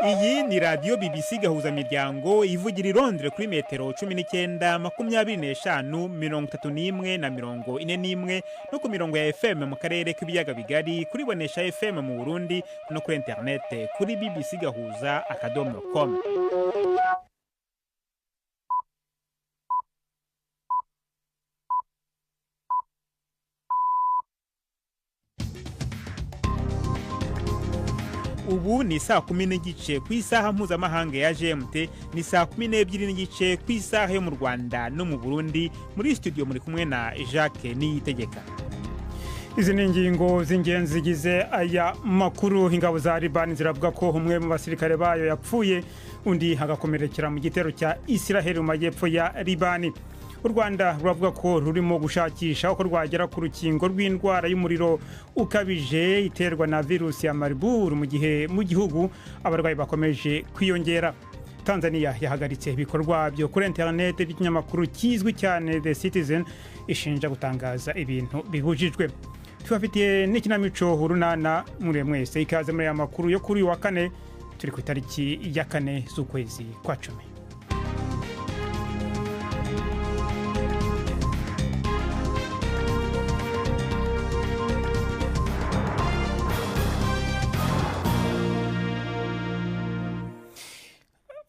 Iyi ni radio BBC gahuza miryango ivugira i Londres kuri metero 19, 25, 31 na 41 no ku mirongo ya FM mu karere k'ibiyaga bigari kuri bonesha FM mu Burundi no kuri internet kuri bbcgahuza.com. Ubu ni saa 10:30 ku isaha mpuzamahanga ya GMT, ni saa 12:30 ku isaha yo mu Rwanda no mu Burundi. Muri studio muri kumwe na Jacques Niyitegeka. Izi ni ingingo z'ingenzi zigize aya makuru. Ingabo za Liban ziravuga ko umwe mu basirikare bayo yapfuye, undi hagakomerekera mu gitero cya Israel mu majyepfo ya Liban. U Rwanda ruravuga ko rurimo gushakisha uko rwagera ku rukingo rw'indwara y'umuriro ukabije iterwa na virusi ya Marburg, mu gihe mu gihugu abarwayi bakomeje kwiyongera. Tanzania yahagaritse ibikorwa byo kuri internet by'ikinyamakuru kizwi cyane The Citizen ishinja gutangaza ibintu bibujijwe. Tubafitiye n'ikinamico urunana muri mwese, ikaze muri aya makuru yo kuri wa kane, turi ku itariki ya 4 z'ukwezi kwa 10.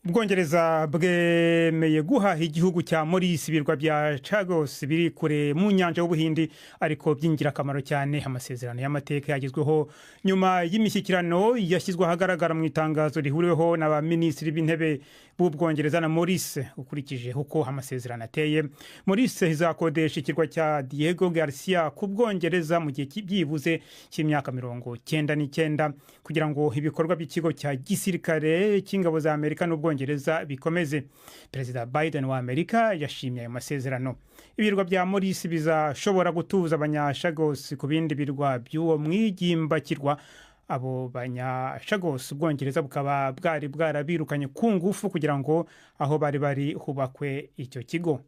Ubwongereza bwemeye guha igihugu cya Maurice ibirwa bya Chagos biri kure mu nyanja y'Ubuhindi, ariko by'ingirakamaro cyane. Amasezerano y'amateka yagezweho nyuma y'imishyikirano yashyizwe ahagaragara mu itangazo rihuriweho n'abaminisitiri b'intebe b'Ubwongereza na Maurice. Ukurikije uko amasezerano ateye, Maurice izakodesha ikirwa cya Diego Garcia ku Bwongereza mu gihe byibuze cy'imyaka 99 kugira ngo ibikorwa by'ikigo cya gisirikare cy'ingabo za Amerika n'Ubwongereza bikomeze. Perezida Biden wa Amerika yashimye ayo masezerano. Ibirwa bya Maurice bizashobora gutuza abanyashagos ku bindi birwa by'uwo mwigimbakirwa. Abo banyashagos Ubwongereza bukaba bwari bwarabirukanye ku ngufu kugira ngo aho bari hubakwe icyo kigo.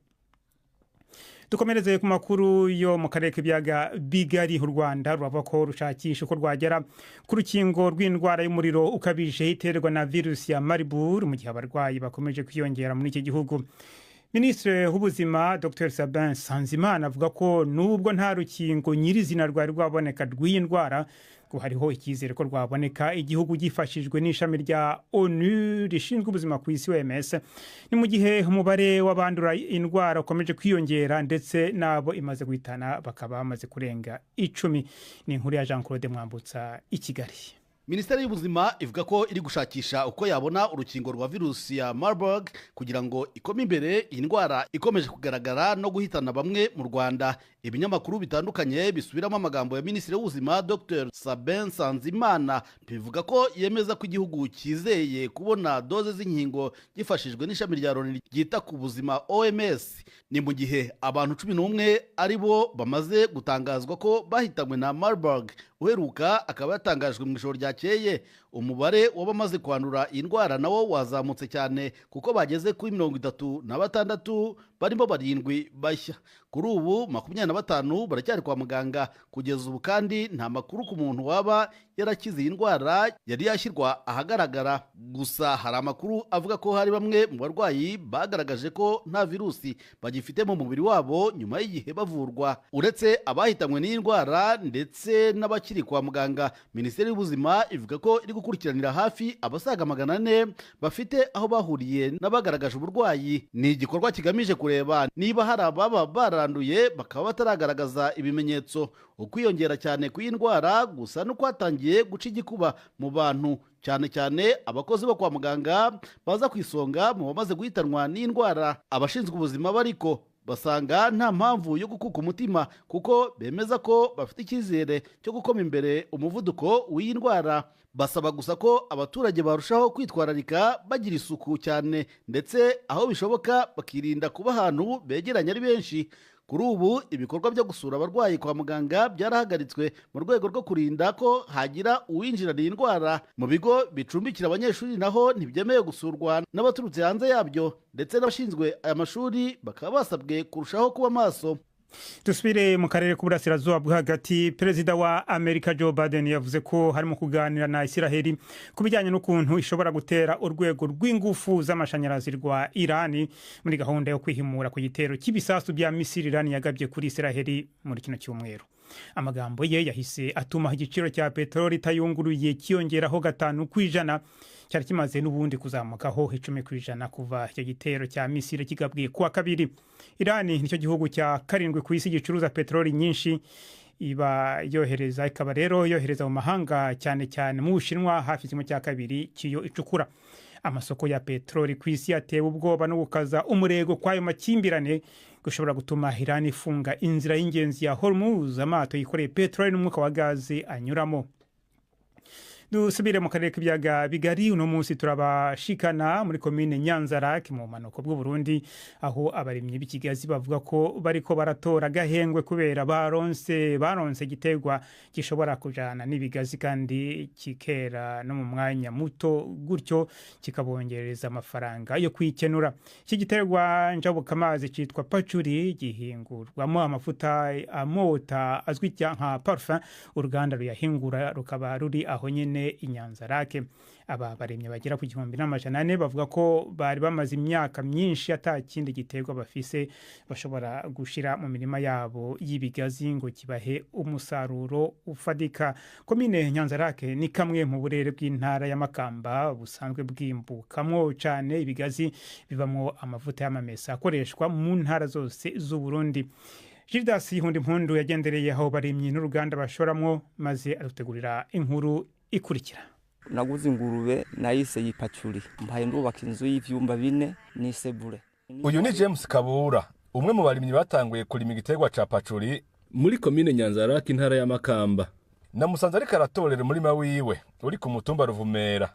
Dukomereze ku makuru yo mu karere k'ibiyaga bigari. U Rwanda ruravuga ko rushakisha uko rwagera ku rukingo rw'indwara y'umuriro ukabije iterwa na virusi ya Marburg, mu gihe abarwayi bakomeje kwiyongera muri iki gihugu. Minisitiri w'ubuzima Dr Sabin Nsanzimana avuga ko nubwo nta rukingo nyirizina rwari rwaboneka rw'iyi ndwara, ko hariho icyizere ko rwaboneka igihugu gifashijwe n'ishami rya ONU rishinzwe ubuzima ku isi OMS. Ni mu gihe umubare w'abandura indwara ukomeje kwiyongera ndetse nabo imaze guhitana bakaba bamaze kurenga 10. Ni inkuru ya Jean Claude Mwambutsa i Kigali. Minisiteri y'ubuzima ivuga ko iri gushakisha uko yabona urukingo rwa virusi ya Marburg kugira ngo ikome imbere iyi ndwara ikomeje kugaragara no guhitana bamwe mu Rwanda. Ibinyamakuru bitandukanye bisubiramo amagambo ya Minisitiri w'ubuzima Dr Sabin Nsanzimana bivuga ko yemeza ko igihugu kizeye kubona doze z'inkingo gifashijwe n'ishami rya Loni ryita ku buzima OMS. Ni mu gihe abantu 11 ari bo bamaze gutangazwa ko bahitanywe na Marburg. Uheruka akaba yatangajwe mu ijoro ryakeye. Umubare w'abamaze kwandura iyi ndwara nawo wazamutse cyane kuko bageze kuri 36 barimo 7 bashya. Kuri ubu 25 baracyari kwa muganga kugeza ubu, kandi nta makuru ku muntu waba yarakize iyi ndwara yari yashyirwa ahagaragara. Gusa hari amakuru avuga ko hari bamwe mu barwayi bagaragaje ko nta virusi bagifite mu mubiri wabo nyuma y'igihe bavurwa. Uretse abahitanywe n'iyi ndwara ndetse n'abakiri kwa muganga, Minisiteri y'ubuzima ivuga ko iri gukurikiranira hafi abasaga 400 bafite aho bahuriye n'abagaragaje uburwayi. Ni igikorwa kigamije kureba niba hari ababa baranduye bakaba bataragaragaza ibimenyetso. Ukwiyongera cyane kw'iyi ndwara gusa no kwatangiye guca igikuba mu bantu, cyane cyane abakozi bo kwa muganga baza ku isonga mu bamaze guhitanwa n'iyi ndwara. Abashinzwe ubuzima bariko basanga nta mpamvu yo gukuka umutima kuko bemeza ko bafite icyizere cyo gukoma imbere umuvuduko w'iyi ndwara. Basaba gusa ko abaturage barushaho kwitwararika bagira isuku cyane, ndetse aho bishoboka bakirinda kuba ahantu begeranye ari benshi. Kuri ubu ibikorwa byo gusura abarwayi kwa muganga byarahagaritswe mu rwego rwo kurinda ko hagira uwinjirana iyi ndwara. Mu bigo bicumbikira abanyeshuri naho ntibyemewe gusurwa n'abaturutse hanze yabyo, ndetse n'abashinzwe aya mashuri bakaba basabwe kurushaho kuba maso. dusubire mu karere k'uburasirazuba bwo hagati. Perezida wa Amerika Joe Biden yavuze ko harimo kuganira na Isiraheli ku bijyanye n'ukuntu ishobora gutera urwego rw'ingufu z'amashanyarazi rwa Irani muri gahunda yo kwihimura ku gitero cy'ibisasu bya misiri Irani yagabye kuri Isiraheli muri kino cyumweru. Amagambo ye yahise atuma igiciro cya peteroli itayunguruye kiyongeraho 5% cyari kimaze n'ubundi kuzamukaho 10% kuva icyo gitero cya misiri kigabwiye kuwa kabiri. Irani nicyo gihugu cya karindwi ku isi gicuruza peteroli nyinshi ikaba rero yohereza mu mahanga cyane cyane mu Bushinwa hafi kimwe cya kabiri cy'iyo icukura. Amasoko ya peteroli ku isi yatewe ubwoba no gukaza umurego kwayo makimbirane gushobora gutuma Irani ifunga inzira y'ingenzi ya Hormuz, amato yikoreye peteroli n'umwuka wa gaze anyuramo. Dusubire mu karere k'ibyaga bigari. Uno munsi turabashikana muri komine Nyanza-Lac mu manuko bw'u Burundi, aho abarimyi b'ikigazi bavuga ko bariko baratora gahengwe kubera baronse gitegwa gishobora kujana n'ibigazi kandi kikera no mu mwanya muto, gutyo kikabongereza amafaranga yo kwikenura. Iki giterwa njabukamazi citwa pacuri gihingurwamo amafuta amota azwi nka parfum. Uruganda ruyahingura rukaba ruri aho nyene Inyanza-Lac. Aba baremye bagera ku 1,400 bavuga ko bari bamaze imyaka myinshi atakindi giterwa bafise bashobora gushira mu mirima yabo y'ibigazi ngo kibahe umusaruro ufadika. Komine Nyanza-Lac ni kamwe mu burere bw'intara ya Makamba busanzwe bwimbukamwo cyane ibigazi bivamwo amavuta y'amamesa akoreshwa mu ntara zose z'u Burundi. Gildas Hundimpundu yagendereye aho baremye n'uruganda bashoramwo maze arutegurira inkuru ikurikira. Naguze ingurube nayise yipacuri, mbaye ndubaka inzu y'ivyumba 4 n'isebure. Uyu ni James Kabura, umwe mu barimyi batanguye kurima igiterwa ca pacuri muri komine Nyanza-Lac intara ya Makamba. Namusanze ariko aratorera umurima wiwe uri ku mutumba Ruvumera.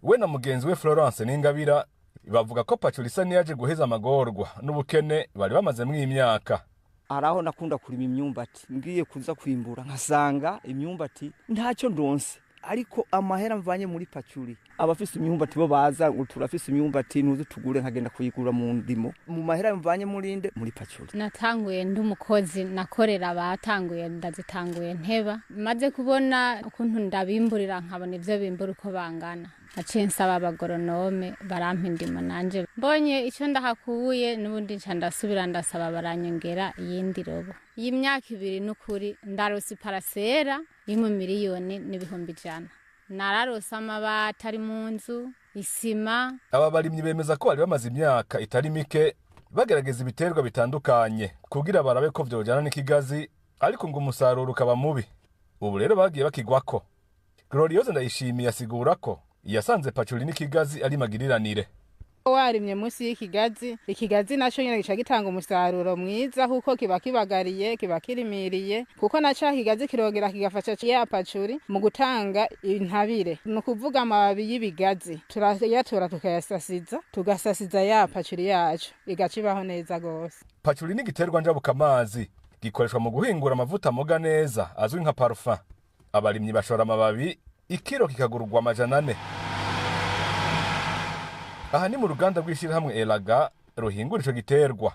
We na mugenzi we Florence Ningabira bavuga ko pacuri isa niyaje guheza amagorwa n'ubukene bari bamazemwo imyaka. Araho nakunda kurima imyumbati, ngiye kuza kwimbura nkasanga imyumbati ntacyo ndonse, ariko amahera mvanye muri pacuri abafise imyumbati bo baza ngo turafise imyumbati nuze tugure nkagenda kuyigura mu ndimo. Mu mahera mvanye muri pacuri natanguye ndi umukozi nakorera abatanguye ndazitanguye nteba, maze kubona ukuntu ndabimburira nkabona ivyo bimbura uko bangana, naciye nsaba abagoronome barampa indimo nanje mbonye icyo ndahakubuye n'ubundi nca ndasubira ndasaba baranyongera iyindi robo. Iyi myaka 2 n'ukuri ndarose parasera y'mu miliyoni n'ibihumbi 100. Nararose amabati ari mu nzu, isima. Aba barimyi bemeza ko bari bamaze imyaka itari mike bagerageza ibiterwa bitandukanye kugira barabe ko vyojana n'ikigazi, ariko ngo umusaruro ukaba mubi. Ubu rero bagiye bakigwako. Gloriose Ndayishimiye asigura ko yasanze pacuri n'ikigazi ari magiriranire. Warimye munsi ikigazi naco nyene gica gitanga umusaruro mwiza kuko kiba kibagariye, kiba kirimiriye, kuko naca kigazi kirogera kigafasha ya pacuri mu gutanga intabire. No kuvuga amababi y'ibigazi turayatora tukayasasiza, tugasasiza ya pacuri yacu igacibaho neza gose. Pacuri ni giterwa njabukamazi gikoreshwa mu guhingura amavuta moga neza azwi nka parfum. Abarimyi bashora amababi ikiro kikagurwa 400. Aha ni mu ruganda rw'ishirahamwe Elaga ruhingura ico giterwa.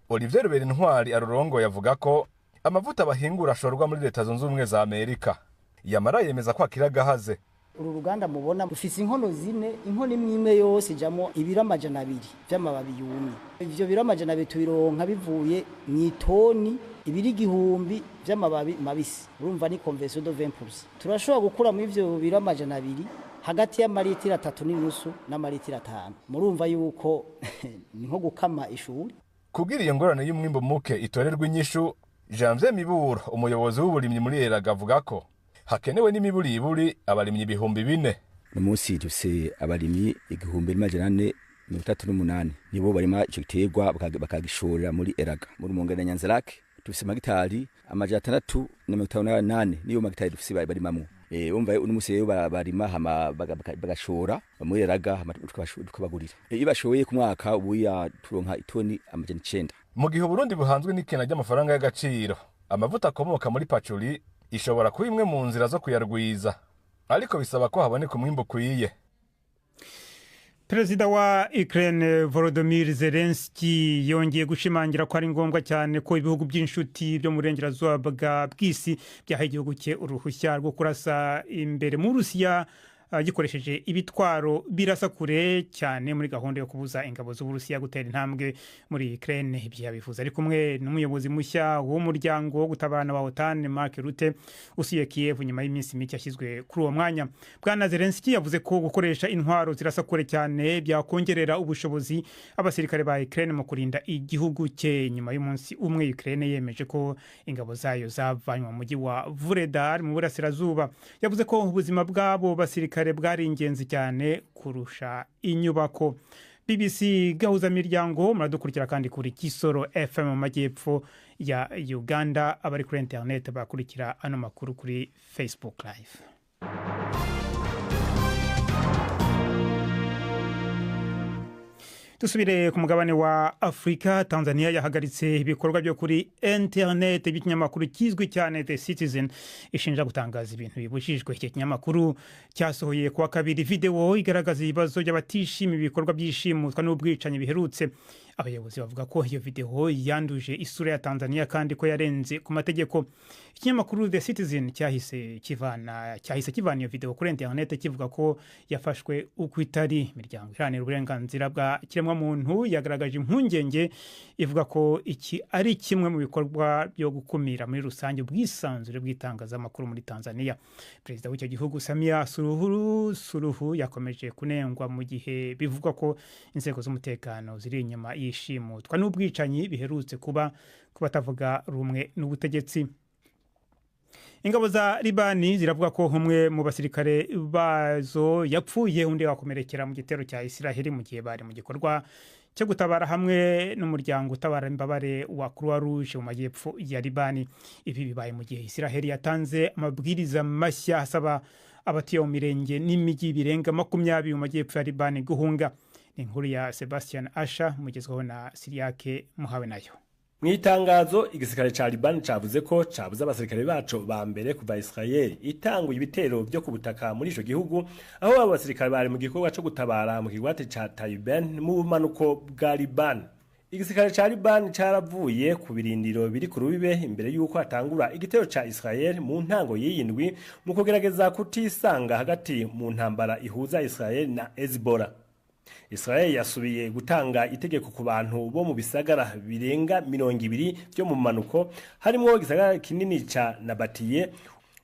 Olivier Berintwari arurongo yavuga ko amavuta bahingura ashorwa muri Leta Zunze Ubumwe za Amerika. Yamara yemeza ko akiragahaze. Uru ruganda mubona rufise inkono 4, inkono imwe yose ijamo ibiro 200 vy'amababi yumye. Ivyo biro 200 tubironka bivuye mw'itoni ibiri 1000 vy'amababi mabisi. Urumva ni conversion de 20%. Turashobora gukura mu ivyo biro 200 hagati y'amaritiro 3.5 n'amaritiro 5. Murumva yuko ni nko gukama ishuri. Kugira iyo ngorane y'umwimbo muke itorerwa inyishu, Janvier Miburo umuyobozi w'uburimyi muri Elaga avuga ko hakenewe n'imiburiburi abarimyi 4,000. Umunsi dufise abarimyi 1,438 nibo barima ico giterwa bakagishorera muri Elaga muri Mungana Nyanza-Lac. Dufise magitari 658 niyo magitari dufise barimamwo. Umva umunsi rero barima hama bagashora muri Elaga tukabagurira. Iyo bashoye ku mwaka ubuya turonka itoni 900. Mu gihe Burundi buhanzwe n'ikena ry'amafaranga y'agaciro, amavuta akomoka muri pacuri ishobora kuba imwe mu nzira zo kuyarwiza, ariko bisaba ko haboneka umwimbo kwiye. Perezida wa Ukraine Volodymyr Zelensky yongeye gushimangira ko ari ngombwa cyane ko ibihugu by'inshuti byo mu burengerazuba bw'isi byaha igihugu cye uruhushya rwo kurasa imbere mu Rusiya gikoresheje ibitwaro birasa kure cyane muri gahunda yo kubuza ingabo z'Uburusiya gutera intambwe muri Ukraine. Ibyo yabivuze ari kumwe n'umuyobozi mushya w'umuryango wo gutabarana wa OTAN Mark Rutte usuye Kiev nyuma y'iminsi mike yashyizwe kuri uwo mwanya. Bwana Zelensky yavuze ko gukoresha intwaro zirasa kure cyane byakongerera ubushobozi abasirikare ba Ukraine mu kurinda igihugu cye. Nyuma y'umunsi umwe Ukraine yemeje ko ingabo zayo zavanywe mu mujyi wa Vuhledar mu burasirazuba. Yavuze ko ubuzima bwabo basirikare bwari ingenzi cyane kurusha inyubako. BBC gahuza miryango muradukurikira kandi kuri Kisoro FM mu majyepfo ya Uganda. Abari kuri internet bakurikira ano makuru kuri Facebook Live. Dusubire ku mugabane wa Afrika. Tanzania yahagaritse ibikorwa byo kuri internet by'ikinyamakuru kizwi cyane The Citizen ishinja gutangaza ibintu bibujijwe. Iki kinyamakuru cyasohoye kuwa kabiri video igaragaza ibibazo by'abatishimiye ibikorwa by'ishimutwa n'ubwicanyi biherutse. Abayobozi bavuga ko iyo video yanduje isura ya Tanzania kandi ko yarenze ku mategeko. Ikinyamakuru The Citizen cyahise kivana iyo video kuri internet kivuga ko yafashwe uko itari. Imiryango iharanira uburenganzira bwa muntu yagaragaje impungenge ivuga ko iki ari kimwe mu bikorwa byo gukumira muri rusange ubwisanzure bw'itangazamakuru muri Tanzania. Perezida w'icyo gihugu Samia Suluhu yakomeje kunengwa mu gihe bivugwa ko inzego z'umutekano ziri inyuma y'ishimutwa n'ubwicanyi biherutse kuba batavuga rumwe n'ubutegetsi. Ingabo za Libani ziravuga ko umwe mu basirikare bazo yapfuye undi wakomerekera mu gitero cya Israel mu gihe bari mu gikorwa cyo gutabara hamwe n'umuryango utabara imbabare wa Croix Rouge mu majyepfo ya Libani. Ibi bibaye mu gihe Israel yatanze amabwiriza mashya asaba abatuye mu mirenge n'imijyi birenga 20 mu majyepfo ya Libani guhunga. Ni inkuru ya Sebastian Asha mugezweho na Siriake Muhawe nayo. Mwitangazo igisirikare ca Liban cavuze ko cabuza abasirikare baco ba mbere kuva Israel itanguye ibitero byo kubutaka muri ico gihugu, aho abo basirikare bari mu gikorwa cyo gutabara mu kigwate ca Taiben mu bumanuko bwa Liban. Igisirikare ca Liban caravuye ku birindiro biri ku rubibe imbere yuko atangura igitero ca Israel mu ntango y'indwi mu kugerageza kutisanga hagati mu ntambara ihuza Israel na Hezbollah. Israel yasubiye gutanga itegeko ku bantu bo mu bisagara birenga 200 byo mu manuko harimo igisagara kinini ca Nabatiye.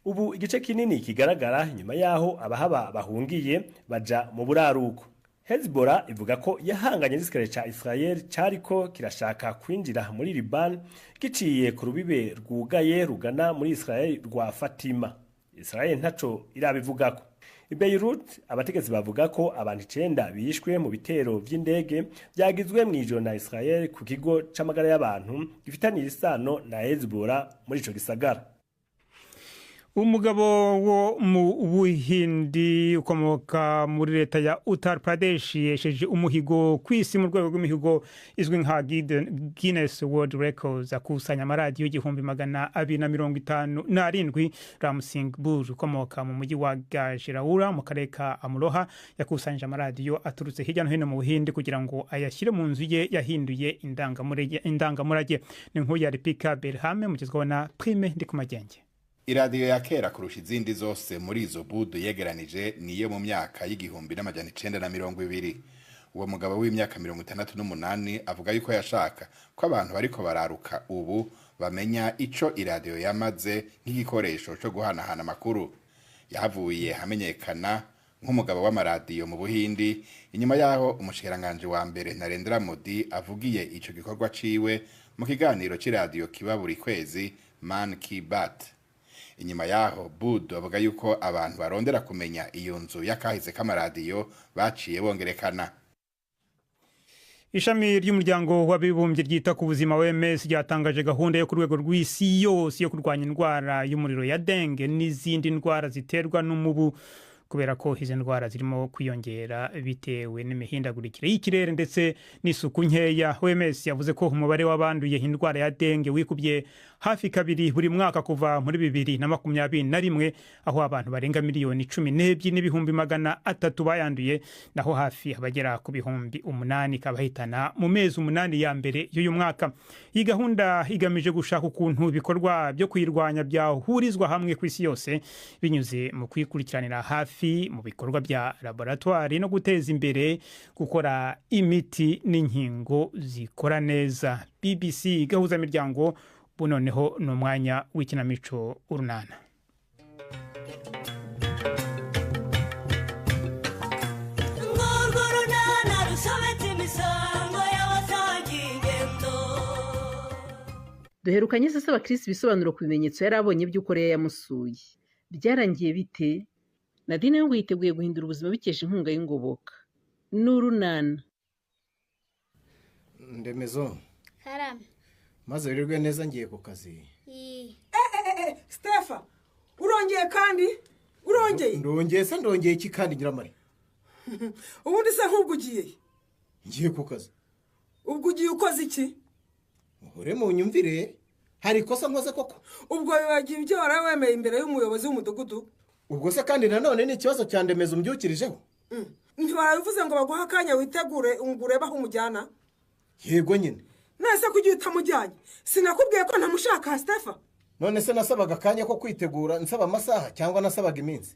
Ubu igice kinini kigaragara nyuma yaho abahaba bahungiye baja mu buraruko. Hezbollah ivuga ko yahanganye n'igisirikare ca Israel cariko kirashaka kwinjira muri Liban giciye ku rubibe rwugaye rugana muri Israel rwa Fatima. Israel ntaco irabivugako. I Beirut abategetsi bavuga ko abantu 9 bishwe mu bitero vy'indege byagizwe mu ijoro na Israel ku kigo c'amagara y'abantu gifitaniye isano na Hezbollah muri ico gisagara. Umugabo wo mu Buhindi ukomoka muri leta ya Uttar Pradesh yesheje umuhigo kwisi mu rwego rw'imihigo izwi nka Guinness World Records akusanya amaradiyo 257. Ram Singh Bur ukomoka mu mujyi wa Gajraula mu karere ka Amroha yakusanyije amaradiyo aturutse hirya no hino mu Buhindi kugira ngo ayashyire mu nzu ye yahinduye indangamurage. Ni nkuru ya Ripika Berhame mugezweho na Prime Ndikumagenge. Iradiyo ya kera kurusha izindi zose muri izo budu yegeranije niyo mu myaka y'igihumbi n'amajana 920. Uwo mugabo w'imyaka 68 avuga yuko yashaka ko abantu bariko bararuka ubu bamenya ico iradiyo yamaze nk'igikoresho cyo guhanahana amakuru. Yahavuye hamenyekana nk'umugabo w'amaradiyo mu Buhindi inyuma yaho umushikiranganje wa mbere Narendra Modi avugiye ico gikorwa ciwe mu kiganiro c'iradiyo kiba buri kwezi Man Ki Baat. Inyuma yaho Bud avuga yuko abantu barondera kumenya iyo nzu yakahise k'amaradiyo baciye bongerekana. Ishami ry'umuryango w'abibumbye ryita ku buzima OMS ryatangaje gahunda yo ku rwego rw'isi yose yo kurwanya indwara y'umuriro ya dengue n'izindi ndwara ziterwa n'umubu kubera ko izi ndwara zirimo kwiyongera bitewe n'imihindagurikire y'ikirere ndetse n'isuku nkeya. OMS yavuze ko umubare w'abanduye indwara ya dengue wikubye hafi kabiri buri mwaka kuva muri 2021 aho abantu barenga miliyoni 12 n'ibihumbi 300 bayanduye, naho hafi abagera ku bihumbi 8 kabahitana mu mezi 8 ya mbere y'uyu mwaka. Iyi gahunda igamije gushaka ukuntu ibikorwa byo kuyirwanya byahurizwa hamwe ku isi yose binyuze mu kwikurikiranira hafi mu bikorwa bya laboratoire no guteza imbere gukora imiti n'inkingo zikora neza. BBC gahuza miryango bunoneho no mwanya w'ikinamico urunana. Duherukanye se abakirisi bisobanuro ku bimenyetso yari abonye by'ukoreya yamusuye. Byarangiye bite? Nadine ngo yiteguye guhindura ubuzima bikesha inkunga y'ingoboka. N'urunana. Ndemezo. Karame. Maze wirirwe neza ngiye ku kazi. Stefa, urongeye kandi? Urongeye? Ndongeye iki kandi nyiramare? Ubundi se nk'ubwo ugiye? Ngiye ku kazi. Ubwo ugiye ukoze iki? Ure mu nyumvire, hari ikosa nkoze koko. Ubwo bibagiye ibyo warawemeye imbere y'umuyobozi w'umudugudu. Ubwo se kandi nanone ni ikibazo cya Ndemezo umbyukirijeho. Ntibarabivuze ngo baguha akanya witegure ungureba aho umujyana? Yego nyine. Nese kugiye utamujyanye. Sinakubwiye ko ntamushaka Stefa. None se nasabaga akanya ko kwitegura nsaba amasaha cyangwa nasabaga iminsi?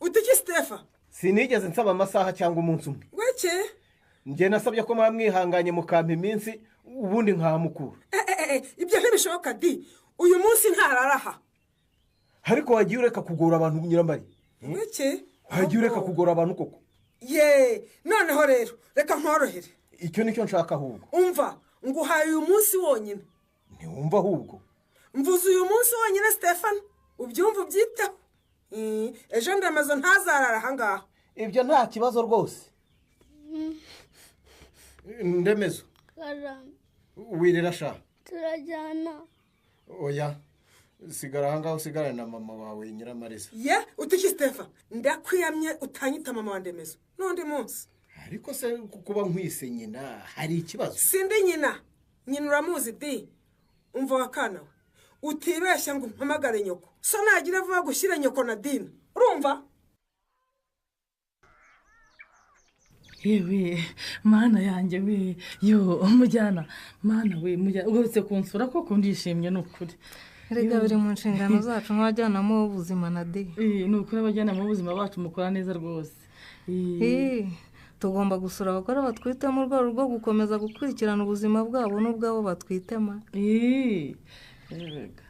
Utiki Stefa? Sinigeze nsaba amasaha cyangwa umunsi umwe. Weke? Ngiye nasabye ko mwamwihanganye mukampa iminsi ubundi nkamukura. Ibyo ntibishoboka di. Uyu munsi ntararaha. Ariko wagiye ureka kugora abantu nyiramari. Weke? Wagiye ureka kugora abantu koko. Noneho rero reka nkorohere. Icyo nicyo nshaka ahubwo. Umva, nguhaye uyu munsi wonyine. Ntiwumva ahubwo. Mvuze uyu munsi wonyine Stefan. Ubyumva ubyiteho. Ejo Ndemezo ntazarara aha ngaha. Ibyo nta kibazo rwose. Ndemezo. Karame. Wirira sha. Turajyana. Oya. Sigara aha ngaha usigarane na mama wawe Nyiramarisa. Utiki Stefa. Ndakwiyamye utanyita mama wa Ndemezo. N'undi munsi. Ariko se kuba nkwise nyina hari ikibazo? Sindi nyina. Nyina uramuzi di. Umva wakana we. Utibeshya ngo mpamagare nyoko. So nagira vuba gushyira nyoko Nadine. Urumva? Yewe mana yanjye we yo umujyana mana we mujyana ugarutse kunsura koko ndishimye n'ukuri. Erega biri mu nshingano zacu nk'abajyanamo ubuzima Nadine. N'ukuri abajyanamo ubuzima bacu mukora neza rwose. Tugomba gusura abagore batwite mu rwego rwo gukomeza gukurikirana ubuzima bwabo n'ubwabo batwitema.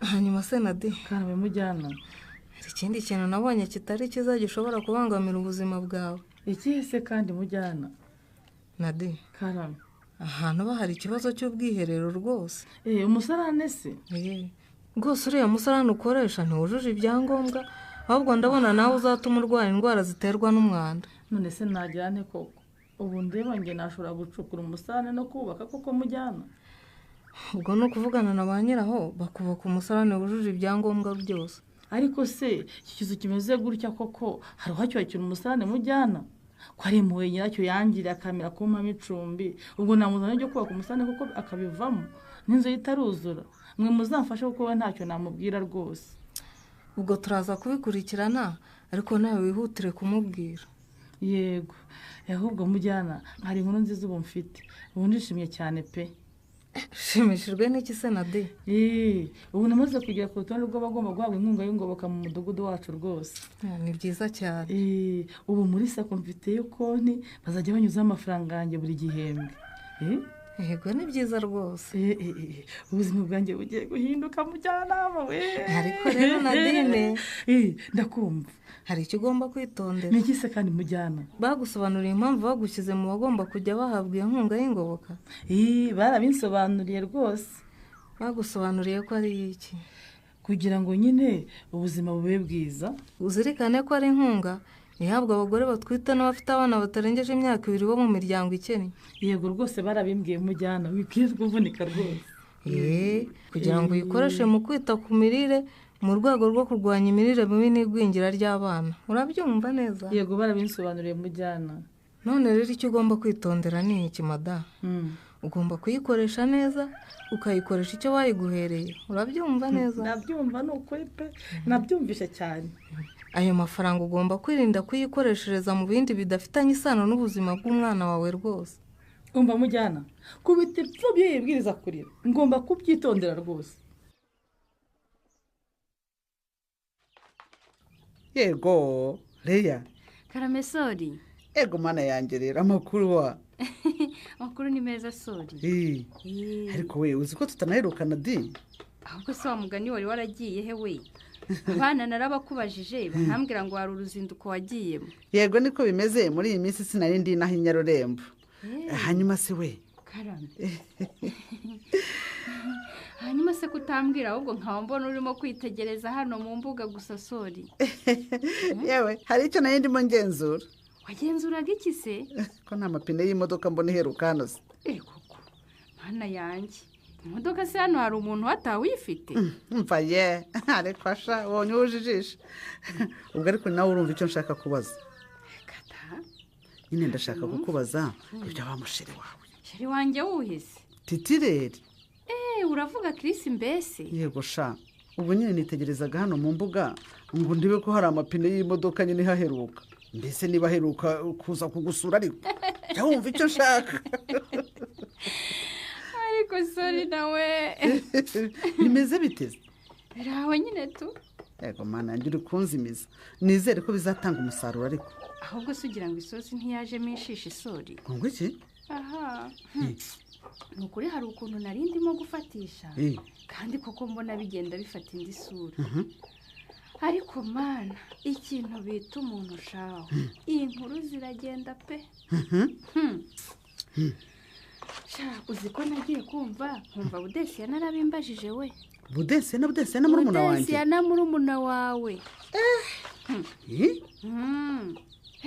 Hanyuma se Nadine, karame mujyana, ikindi kintu nabonye kitari cyiza gishobora kubangamira ubuzima bwawe. Ikihe se kandi mujyana? Nadine, karame, ahantu bahari ikibazo cy'ubwiherero rwose. Umusarane se? Rwose uriya musarane ukoresha ntiwujuje ibyangombwa, ahubwo ndabona nawe uzatuma urwara indwara ziterwa n'umwanda. None se najyane koko? Ubu ndeba nge nashobora gucukura umusarane no kubaka koko mujyana? Ubwo no kuvugana na ba nyiraho bakubaka umusarane wujuje ibyangombwa byose. Ariko se iki kizu kimeze gutya koko hari uhacyakira umusarane mujyana? Ko ari impuhwe nyiracyo yangira akamera kumpamo icumbi, ubwo namuzana ryo kubaka umusarane kuko akabivamo n'inzu itaruzura. Mwe muzamfashe kuko we ntacyo namubwira rwose. Ubwo turaza kubikurikirana ariko nawe wihutire kumubwira. Yego, ahubwo mujyana hari inkuru nziza ubu mfite. Ubu ndishimye cyane pe. Shimishijwe n'iki se Nadine? Ubu namaze kugera ku rutonde rw'abagomba guhabwa inkunga y'ingoboka mu mudugudu wacu rwose. Ni byiza cyane. Ubu muri sako mfiteyo konti bazajya banyuzaho amafaranga yanjye buri gihembwe. Yego ni byiza rwose. Ubuzima bwanjye bugiye guhinduka mujyanama we. Ariko rero Nadine, ndakumva. Hari icyo ugomba kwitondera. Ni iki se kandi mujyana? Bagusobanuriye impamvu bagushyize mu bagomba kujya bahabwa iyo nkunga y'ingoboka? Barabinsobanuriye rwose. Bagusobanuriye ko ari iki? Kugira ngo nyine ubuzima bube bwiza. Uzirikane ko ari inkunga ihabwa abagore batwite n'abafite abana batarengeje imyaka 2 bo mu miryango ikennye. Yego rwose barabimbwiye mujyana, wikwiye kuvunika rwose. Kugira ngo uyikoreshe mu kwita ku mirire mu rwego rwo kurwanya imirire mibi n'igwingira ry'abana. Urabyumva neza? Yego barabinsobanuriye mujyana. None rero icyo ugomba kwitondera ni iki mada? Ugomba kuyikoresha neza, ukayikoresha icyo wayiguhereye. Urabyumva neza? Nabyumva ni ukuri pe, nabyumvishe cyane. Ayo mafaranga ugomba kwirinda kuyikoreshereza mu bindi bidafitanye isano n'ubuzima bw'umwana wawe rwose. Umva mujyana, kubita ipfubyi yibwiriza kurira, ngomba kubyitondera rwose. Yego Leya. Karame Sori. Ego mana yanjye rero amakuru wa. Amakuru ni meza Sori. Ariko we uzi ko tutanaherukana di? Ahubwo se wa mugani wari waragiye he we? Abana narabakubajije bahambira ngo hari uruzinduko wagiyemo. Yego niko bimeze muri iyi minsi sinari ndi naho Inyarurembo. Hanyuma se we. Karame. Hanyuma se kutambwira ahubwo nkaba mbona urimo kwitegereza hano mu mbuga gusa Sori. Yewe hari icyo nayo ndimo ngenzura. Wagenzuraga iki se? Ko nta mapine y'imodoka mbona iheruka hano se. Koko mana yanjye, imodoka se hano hari umuntu watawifite? Mva ye ariko asha wonye ujijisha. Ubwo ariko nawe urumva icyo nshaka kubaza. Kata nyine ndashaka kukubaza ibyo bamushiri wawe. Sheri wanjye wuhise Titireri. Uravuga Chris mbese? Yego sha. Ubwo nyine nitegerezaga hano mu mbuga ngo ndibe ko hari amapine y'imodoka nyine haheruka. Mbese niba heruka kuza kugusura ariko cyumva icyo nshaka. Ariko Sori nawe bimeze biteze? Birawe nyine tu. Yego mana ngira kunzimiza. Nizere ko bizatanga umusaruro ariko. Ahubwo sugira ngo isosi ntiyaje mishisha Sori. Ngo iki? Aha. Nukuri hari ukuntu nari ndimo gufatisha. Kandi koko mbona bigenda bifata indi sura. Ariko mana ikintu bita umuntu ushaho iyi nkuru ziragenda pe. Uzi ko nagiye kumva nkumva Budesiya narabimbajije we. Budesiya na murumuna wanjye? Budesiya na murumuna wawe.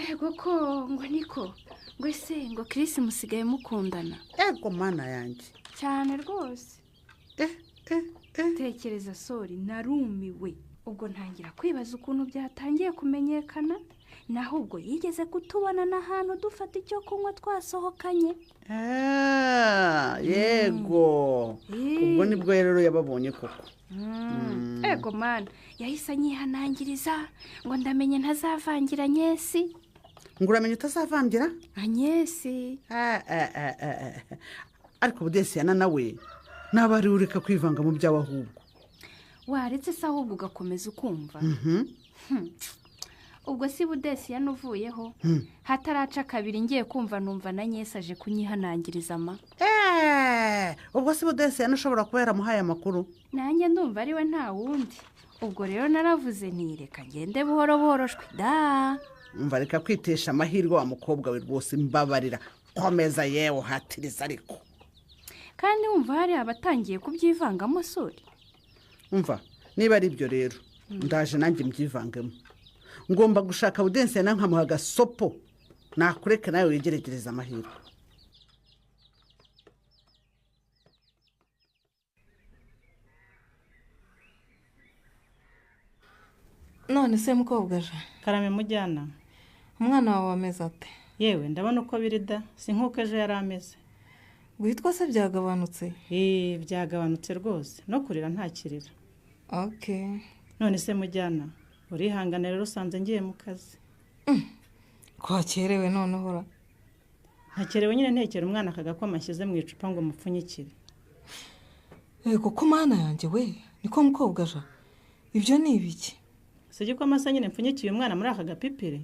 Ego ko ngo niko ngo ese ngo Chris musigaye mukundana? Ego mana yanjye cyane rwose. Tekereza Sori narumiwe. Ubwo ntangira kwibaza ukuntu byatangiye kumenyekana, naho ubwo yigeze kutubona n'ahantu dufata icyo kunywa twasohokanye. Yego. Ubwo nibwo rero yababonye koko. Ego mana yahise anyihanangiriza ngo ndamenye ntazavangira Nyesi. Ngo uramenye utazavangira? Anyesi. Ariko Budesiya nawe nabari ureka kwivanga mu byawe ahubwo. Waretse se ahubwo ugakomeza ukumva. Ubwo si Budesiya nuvuyeho hataraca kabiri ngiye kumva numva na Nyesi aje kunyihanangiriza ma. Ubwo si Budesiya nashobora kuba yaramuhaye amakuru? Nanjye ndumva ariwe nta wundi. Ubwo rero naravuze ntireka ngende buhoro buhoroshwe da. Umva reka kwitesha amahirwe wa mukobwa we rwose mbabarira. Komeza yewe hatiriza ariko. Kandi wumva hari abatangiye kubyivangamo Sori. Umva niba ari byo rero ndaje nanjye mbyivangemo. Ngomba gushaka Budesiya na nkamuha gasopo nakureka nawe wigeregereza amahirwe. None se mukobwa je? Karame mujyana. Umwana wawe ameze ate? Yewe ndabona uko birida si nkuko ejo yari ameze. Guhitwa se byagabanutse? Byagabanutse rwose no kurira ntakirira. Okay. None se mujyana urihangana rero usanze ngiye mu kazi. Kwakerewe none hora. Hakerewe nyine ntekera umwana akagakoma ashyize mu icupa ngo mupfunyikire. Yego ko mana yanjye we niko mukobwa je. Ibyo ni ibiki? Sije ko amasa nyine mpfunyikiye umwana muri aka gapipire.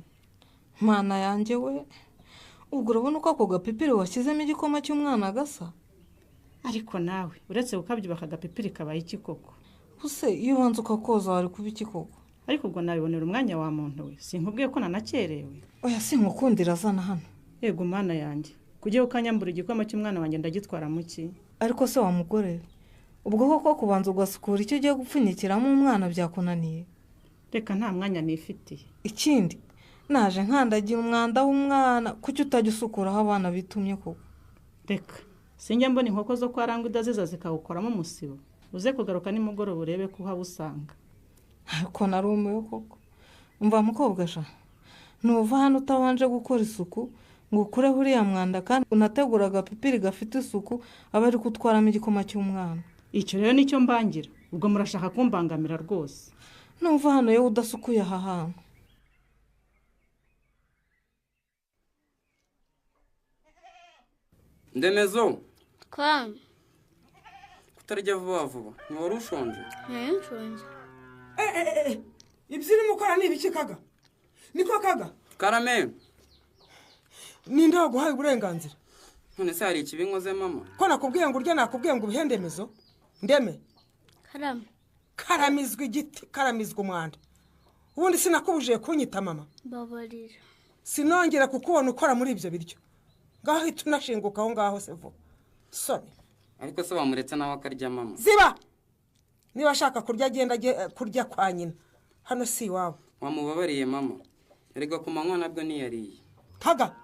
Mana yanjye we. Ubwo urabona uko ako gapipire washyizemo igikoma cy'umwana gasa? Ariko nawe uretse gukabyiba aka gapipire kabaye iki koko? Use iyo ubanza ukakoza wari kuba iki koko? Ariko ubwo nabibonera umwanya wa muntu we sinkubwiye ko nanakerewe. Oya sinkukundira azana hano. Yego mana yanjye kugiye ukanyambura igikoma cy'umwana wanjye ndagitwara muki. Ariko se wa mugore ubwo koko kubanza ugasukura icyo ugiye gupfunyikiramo umwana byakunaniye? Reka nta mwanya nifitiye. Ikindi naje nkandagira umwanda w'umwana kuki utajya usukuraho abana bitumye koko? Reka sinjya mbona inkoko zo kwa Ranguda ziza zikawukoramo umusibo. Uze kugaruka nimugoroba urebe ko haba usanga. ariko narumiwe koko. Umva mukobwa sha, nuva hano utabanje gukora isuku ngo ukureho uriya mwanda kandi unategura agapipiri gafite isuku aba ari kutwaramo igikoma cy'umwana. Icyo rero nicyo mbangira, ubwo murashaka kumbangamira rwose. Nuva hano yewe udasukuye aha hantu. Ndemezo Kwa kutarya vuba vuba ntiwari ushonje? nshonje. Ibyo urimo ukora ni ibiki Kaga? Niko Kaga? Karame, Ninde waguhaye uburenganzira? none se hari ikibi nkoze mama? Ko nakubwiye ngo urya nakubwiye ngo ubihendemezo? Ndeme. Karame. Karamizwa igiti, karamizwa umwanda. Ubundi sinakubujije kunyita mama. Babarira. Sinongera kukubona ukora muri ibyo biryo. Ngaho tunashinguka aho ngaho se vuba. Soni. Ariko se bamuretse nawe akarya mama? Ziba. Niba ashaka kurya agenda kurya kwa nyina. Hano si iwawe. Wamubabariye mama. Erega ku manywa nabwo ntiyariye. Kaga.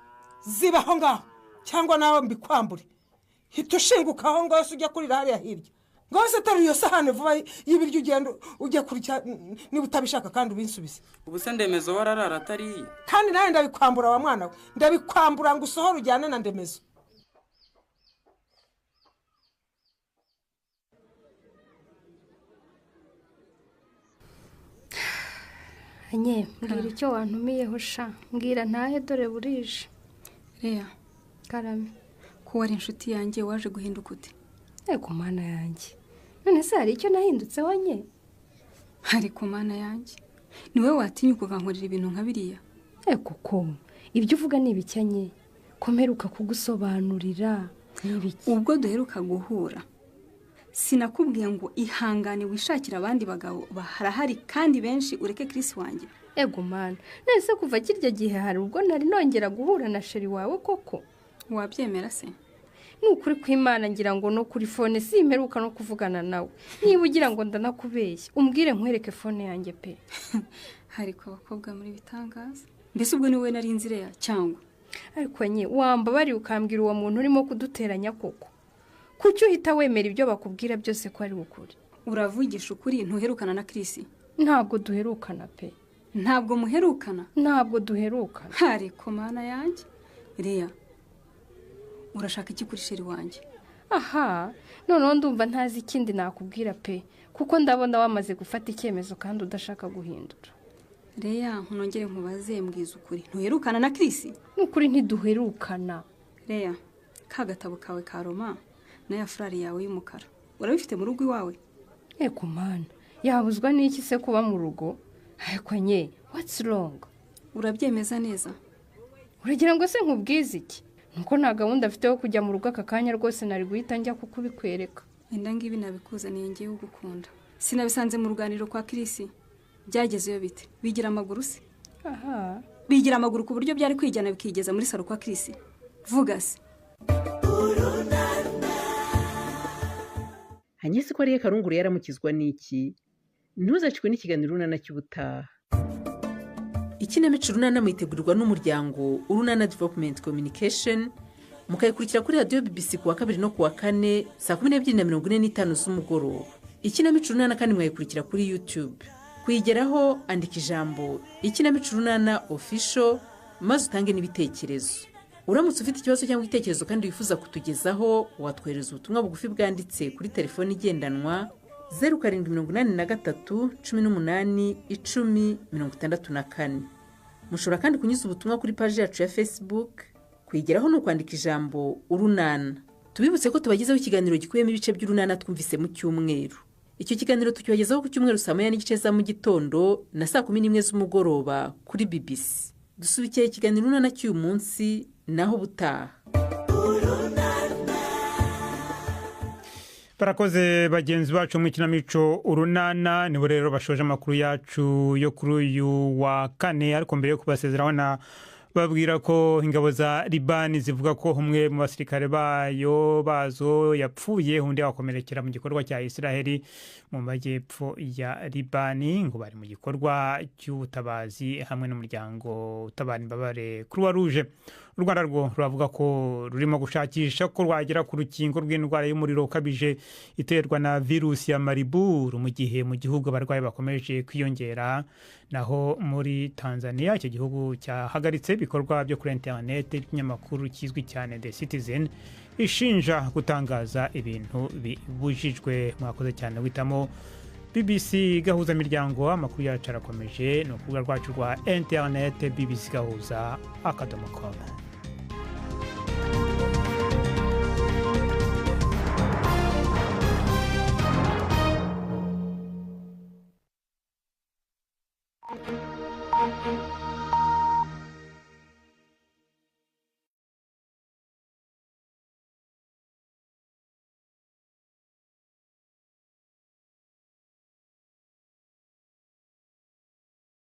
Ziba aho ngaho. Cyangwa nawe mbikwambure. Hita ushinguka aho ngaho ujya kurira hariya hirya. Ngaho se tari iyo sahane vuba y'ibiryo ugenda ujya kurya niba utabishaka kandi ubinsubize. Ubu se Ndemezo wararara atariye? Kandi nawe ndabikwambura wa mwana we. Ndabikwambura ngo usohore ujyane na Ndemezo. Anye, mbwira icyo wantumiyeho sha. Mbwira ntahe dore burije. Reya, Karame. ko wari inshuti yanjye waje guhinduka ute? Ego mana yanjye. None se hari icyo nahindutse wanye? Ariko mana yanjye, niwe watinyuka ukankorera ibintu nka biriya? Ego ko, ibyo uvuga ni ibicyanye. Komeruka kugusobanurira. Ubwo duheruka guhura, sinakubwiye ngo ihangane wishakira abandi bagabo baharahari kandi benshi ureke Chris wanjye? Ego mana, nese kuva kirya gihe hari ubwo nari nongera guhura na sheri wawe koko? Wabyemera se? Nukuri kw'Imana ngira ngo no kuri phone simperuka no kuvugana nawe. Niba ugira ngo ndanakubeshya, umbwire nkwereke phone yanjye pe. Hariko abakobwa muri bitangaza. Mbese ubwo niwe nari inzire ya cyangwa? Ariko nye wamba bari ukambwira uwo muntu urimo kuduteranya koko. Kuki uhita wemera ibyo bakubwira byose ko ari ukuri? Uravugisha ukuri ntuherukana na Chris? Ntabwo duherukana pe. Ntabwo muherukana? Ntabwo duherukana. Hariko mana yanjye. Reya, urashaka iki kuri sheri wanjye? Aha, noneho ndumva ntazi ikindi nakubwira pe, kuko ndabona wamaze gufata icyemezo kandi udashaka guhindura. Reya, nkunongere nkubaze mbwiza ukuri. Ntuherukana na Chris? Nukuri ntiduherukana. Reya, ka gatabo kawe ka Roma n'aya frari yawe y'umukara urabifite mu rugo iwawe? Ego mana, yabuzwa n'iki se kuba mu rugo? Ariko nye, what's wrong? Urabyemeza neza? Uragira ngo se nkubwize iki? Nuko nta gahunda afite yo kujya mu rugo aka kanya rwose nari guhita njya kukubikwereka. Enda ngibi nabikuzaniye ngiye ugukunda. Sinabisanze mu ruganiro kwa Chris. Byagezeyo bite? Bigira amaguru se? Aha. Bigira amaguru ku buryo byari kwijyana bikigeza muri saro kwa Chris. Vuga se. Hanyese ko ariye Karunguru yaramukizwa n'iki? Ntuzacikwe n'ikiganiro Urunana cy'ubutaha. Ikinamico Urunana mwitegurirwa n'umuryango Urunana Development Communication, mukayikurikira kuri radio BBC kuwa 2 no kuwa 4 saa 12:45 z'umugoroba. Ikinamico Urunana kandi mwayikurikira kuri YouTube. Kuyigeraho andika ijambo Ikinamico Urunana Official maze utange n'ibitekerezo. Uramutse ufite ikibazo cyangwa igitekerezo kandi wifuza kutugezaho, watwohereza ubutumwa bugufi bwanditse kuri telefoni igendanwa 0783 18 10 64. Mushobora kandi kunyuza ubutumwa kuri page yacu ya Facebook. Kuyigeraho no kwandika ijambo Urunana. Tubibutse ko tubagezaho ikiganiro gikuyemo ibice by'Urunana twumvise mu cyumweru. Icyo kiganiro tukibagezaho ku cyumweru saa 9:30 za mu gitondo na saa 11 z'umugoroba kuri BBC. Dusubikiye ikiganiro Urunana cy'uyu munsi naho butaha. Barakoze bagenzi bacu mu kinamico Urunana, nibo rero bashoje amakuru yacu yo kuri uyu wa kane. Ariko mbere yo kubasezeraho na babwira ko ingabo za Libani zivuga ko umwe mu basirikare bazo yapfuye, undi wakomerekera mu gikorwa cya Israeli mu majyepfo ya Libani, ngo bari mu gikorwa cy'ubutabazi hamwe n'umuryango utabara imbabare Croix Rouge. u Rwanda rwo ruravuga ko rurimo gushakisha ko rwagera ku rukingo rw'indwara y'umuriro ukabije iterwa na virusi ya Marburg mu gihe mu gihugu abarwayi bakomeje kwiyongera. Naho muri Tanzania icyo gihugu cyahagaritse ibikorwa byo kuri internet ikinyamakuru kizwi cyane The Citizen ishinja gutangaza ibintu bibujijwe. Mwakoze cyane witamo BBC gahuza miryango. Amakuru yacu arakomeje no kurubuga rwacu rwa internet bbcgahuza.com. Thank you.